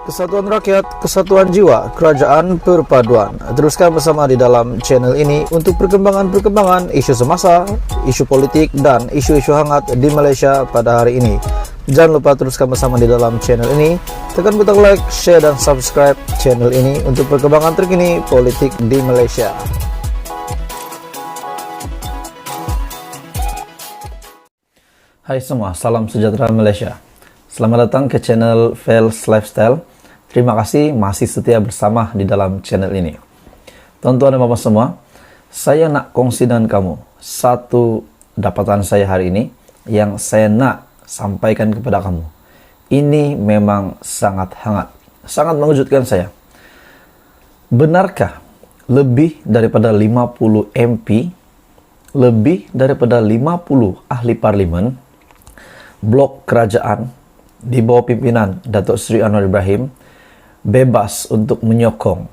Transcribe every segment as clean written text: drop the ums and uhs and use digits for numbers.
Kesatuan rakyat, kesatuan jiwa, kerajaan perpaduan. Teruskan bersama di dalam channel ini untuk perkembangan-perkembangan isu semasa, isu politik, dan isu-isu hangat di Malaysia pada hari ini. Jangan lupa teruskan bersama di dalam channel ini. Tekan butang like, share, dan subscribe channel ini untuk perkembangan terkini politik di Malaysia. Hai semua, salam sejahtera Malaysia. Selamat datang ke channel Fels Lifestyle. Terima kasih masih setia bersama di dalam channel ini. Tuan-tuan dan bapak semua, saya nak kongsi dengan kamu satu dapatan saya hari ini yang saya nak sampaikan kepada kamu. Ini memang sangat hangat, sangat mengejutkan saya. Benarkah lebih daripada 50 MP, lebih daripada 50 ahli parlimen, blok kerajaan di bawah pimpinan Datuk Seri Anwar Ibrahim bebas untuk menyokong,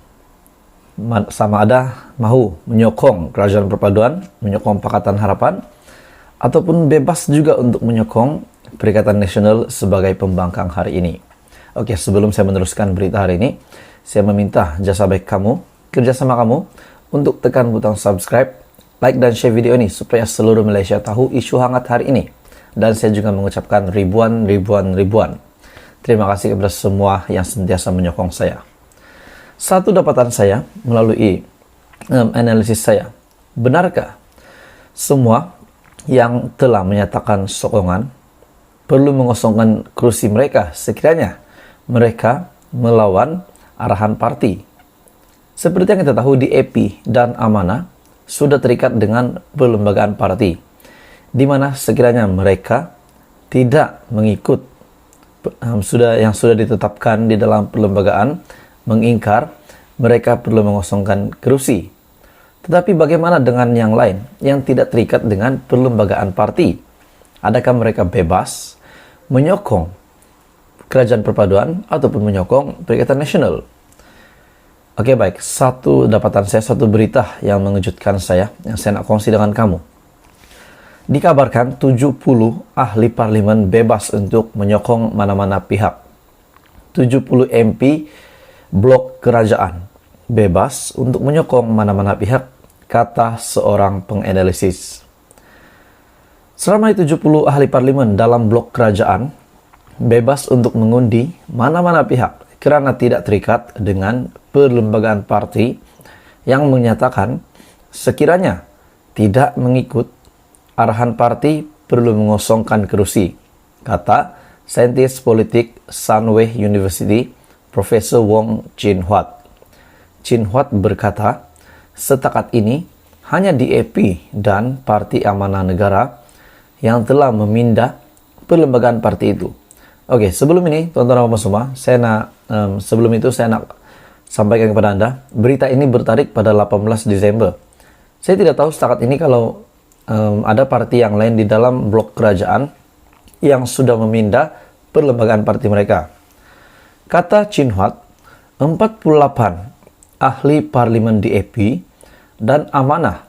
sama ada mahu menyokong kerajaan perpaduan, menyokong Pakatan Harapan, ataupun bebas juga untuk menyokong Perikatan Nasional sebagai pembangkang hari ini. Oke, sebelum saya meneruskan berita hari ini, saya meminta jasa baik kamu, kerjasama kamu untuk tekan butang subscribe, like dan share video ini supaya seluruh Malaysia tahu isu hangat hari ini. Dan saya juga mengucapkan ribuan terima kasih kepada semua yang sentiasa menyokong saya. Satu dapatan saya melalui analisis saya, benarkah semua yang telah menyatakan sokongan perlu mengosongkan kursi mereka sekiranya mereka melawan arahan parti? Seperti yang kita tahu, DAP dan Amanah sudah terikat dengan perlembagaan parti, di mana sekiranya mereka tidak mengikut yang sudah ditetapkan di dalam perlembagaan, mengingkar, mereka perlu mengosongkan kerusi. Tetapi bagaimana dengan yang lain yang tidak terikat dengan perlembagaan parti? Adakah mereka bebas menyokong kerajaan perpaduan ataupun menyokong Perikatan Nasional? Oke, baik, satu dapatan saya, satu berita yang mengejutkan saya, yang saya nak kongsi dengan kamu. Dikabarkan 70 ahli parlimen bebas untuk menyokong mana-mana pihak. 70 MP blok kerajaan bebas untuk menyokong mana-mana pihak, kata seorang penganalisis. Seramai 70 ahli parlimen dalam blok kerajaan bebas untuk mengundi mana-mana pihak kerana tidak terikat dengan perlembagaan parti yang menyatakan sekiranya tidak mengikut arahan parti perlu mengosongkan kerusi, kata saintis politik Sunway University, Profesor Wong Chin Huat. Chin Huat berkata, setakat ini hanya DAP dan Parti Amanah Negara yang telah memindah perlembagaan parti itu. Oke, sebelum ini, tuan-tuan dan semua, sebelum itu saya nak sampaikan kepada Anda, berita ini bertarik pada 18 Desember. Saya tidak tahu setakat ini kalau ada parti yang lain di dalam blok kerajaan yang sudah memindah perlembagaan parti mereka. Kata Chin Huat, 48 ahli parlimen DAP dan Amanah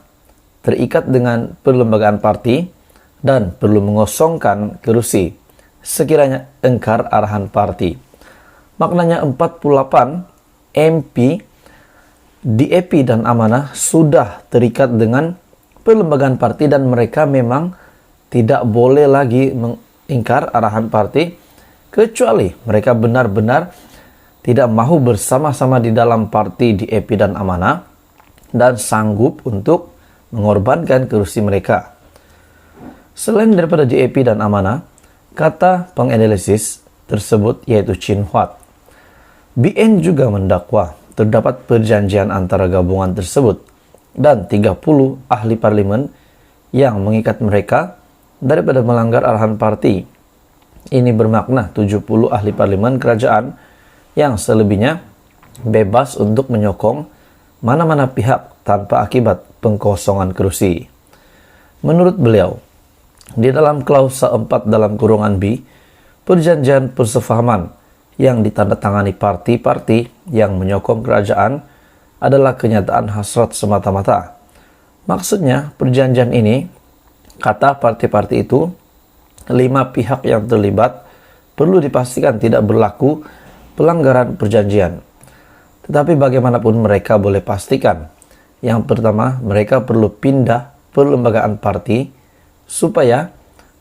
terikat dengan perlembagaan parti dan perlu mengosongkan kerusi sekiranya engkar arahan parti. Maknanya 48 MP DAP dan Amanah sudah terikat dengan perlembagaan parti dan mereka memang tidak boleh lagi mengingkar arahan parti kecuali mereka benar-benar tidak mahu bersama-sama di dalam parti DAP dan Amanah dan sanggup untuk mengorbankan kerusi mereka. Selain daripada DAP dan Amanah, kata penganalisis tersebut yaitu Chin Huat, BN juga mendakwa terdapat perjanjian antara gabungan tersebut dan 30 ahli parlimen yang mengikat mereka daripada melanggar arahan parti. Ini bermakna 70 ahli parlimen kerajaan yang selebihnya bebas untuk menyokong mana-mana pihak tanpa akibat pengkosongan kerusi. Menurut beliau, di dalam klausa 4 dalam kurungan B, perjanjian persefahaman yang ditandatangani parti-parti yang menyokong kerajaan adalah kenyataan hasrat semata-mata. Maksudnya, perjanjian ini, kata parti-parti itu, 5 pihak yang terlibat perlu dipastikan tidak berlaku pelanggaran perjanjian. Tetapi bagaimanapun mereka boleh pastikan, yang pertama, mereka perlu pindah perlembagaan parti supaya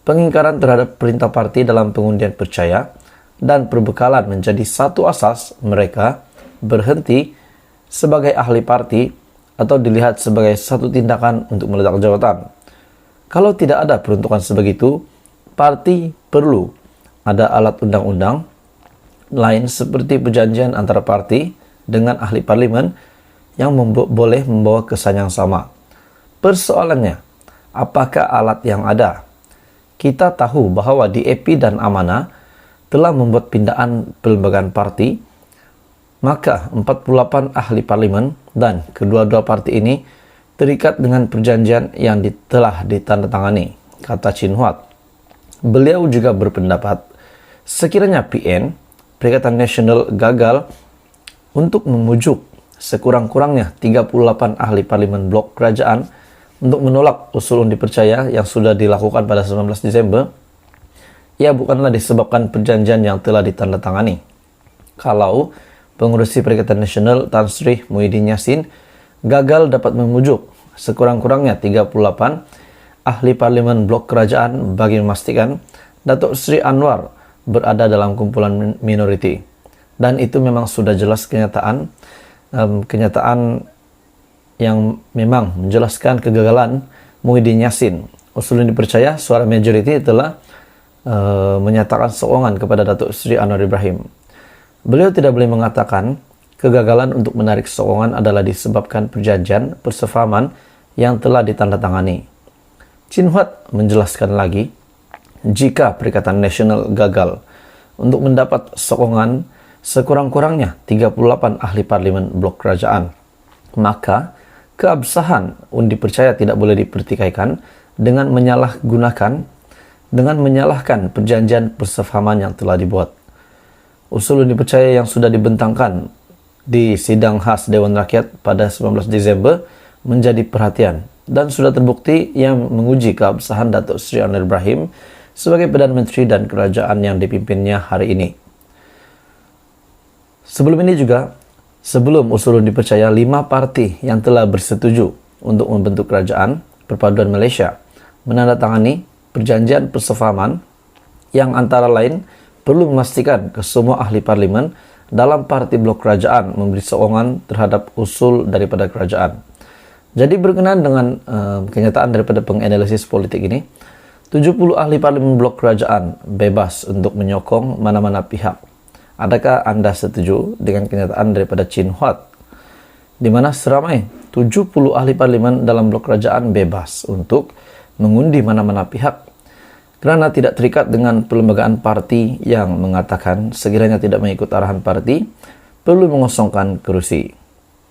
pengingkaran terhadap perintah parti dalam pengundian percaya dan perbekalan menjadi satu asas mereka berhenti sebagai ahli parti atau dilihat sebagai satu tindakan untuk meletak jabatan. Kalau tidak ada peruntukan sebegitu, parti perlu ada alat undang-undang lain seperti perjanjian antara parti dengan ahli parlimen yang boleh membawa kesan yang sama. Persoalannya, apakah alat yang ada? Kita tahu bahwa DAP dan Amanah telah membuat pindahan perlembagaan parti, maka 48 ahli parlimen dan kedua-dua parti ini terikat dengan perjanjian yang telah ditandatangani, kata Chin Huat. Beliau juga berpendapat, sekiranya PN, Perikatan Nasional, gagal untuk memujuk sekurang-kurangnya 38 ahli parlimen blok kerajaan untuk menolak usul undi percaya yang sudah dilakukan pada 19 Desember, ia bukanlah disebabkan perjanjian yang telah ditandatangani. Kalau pengurusi Perikatan Nasional Tan Sri Muhyiddin Yassin gagal dapat memujuk sekurang-kurangnya 38 ahli parlimen blok kerajaan bagi memastikan Datuk Seri Anwar berada dalam kumpulan minoriti. Dan itu memang sudah jelas kenyataan yang memang menjelaskan kegagalan Muhyiddin Yassin. Usul yang dipercaya suara majoriti telah menyatakan sokongan kepada Datuk Seri Anwar Ibrahim. Beliau tidak boleh mengatakan kegagalan untuk menarik sokongan adalah disebabkan perjanjian persefahaman yang telah ditandatangani. Chin Huat menjelaskan lagi, jika Perikatan Nasional gagal untuk mendapat sokongan sekurang-kurangnya 38 ahli parlimen blok kerajaan, maka keabsahan undi percaya tidak boleh dipertikaikan dengan menyalahkan perjanjian persefahaman yang telah dibuat. Usul undi percaya yang sudah dibentangkan di sidang khas Dewan Rakyat pada 19 Desember menjadi perhatian dan sudah terbukti yang menguji keabsahan Datuk Seri Anwar Ibrahim sebagai Perdana Menteri dan kerajaan yang dipimpinnya hari ini. Sebelum usul undi percaya, 5 parti yang telah bersetuju untuk membentuk kerajaan perpaduan Malaysia menandatangani perjanjian persefahaman yang antara lain perlu memastikan kesemua ahli parlimen dalam parti blok kerajaan memberi sokongan terhadap usul daripada kerajaan. Jadi berkenaan dengan kenyataan daripada penganalisis politik ini, 70 ahli parlimen blok kerajaan bebas untuk menyokong mana-mana pihak. Adakah anda setuju dengan kenyataan daripada Chin Huat, di mana seramai 70 ahli parlimen dalam blok kerajaan bebas untuk mengundi mana-mana pihak kerana tidak terikat dengan perlembagaan parti yang mengatakan sekiranya tidak mengikut arahan parti perlu mengosongkan kerusi,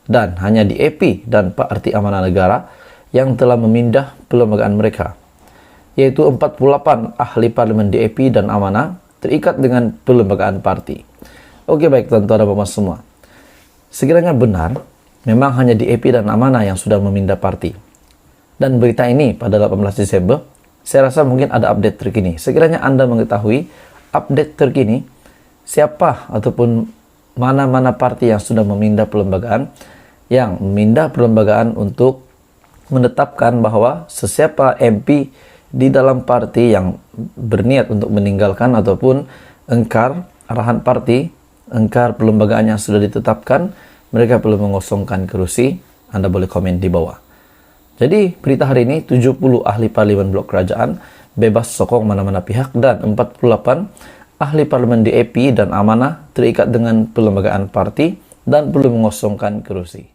dan hanya DAP dan Parti Amanah Negara yang telah memindah perlembagaan mereka, yaitu 48 ahli parlimen DAP dan Amanah terikat dengan perlembagaan parti. Oke, baik tuan-tuan dan puan semua. Sekiranya benar, memang hanya DAP dan Amanah yang sudah memindah parti. Dan berita ini pada 18 Desember, saya rasa mungkin ada update terkini. Sekiranya anda mengetahui update terkini, siapa ataupun mana-mana parti yang sudah memindah perlembagaan untuk menetapkan bahwa sesiapa MP di dalam parti yang berniat untuk meninggalkan ataupun engkar arahan parti, engkar perlembagaan yang sudah ditetapkan, mereka perlu mengosongkan kerusi. Anda boleh komen di bawah. Jadi berita hari ini, 70 ahli parlimen blok kerajaan bebas sokong mana-mana pihak dan 48 ahli parlimen DAP dan Amanah terikat dengan perlembagaan parti dan perlu mengosongkan kerusi.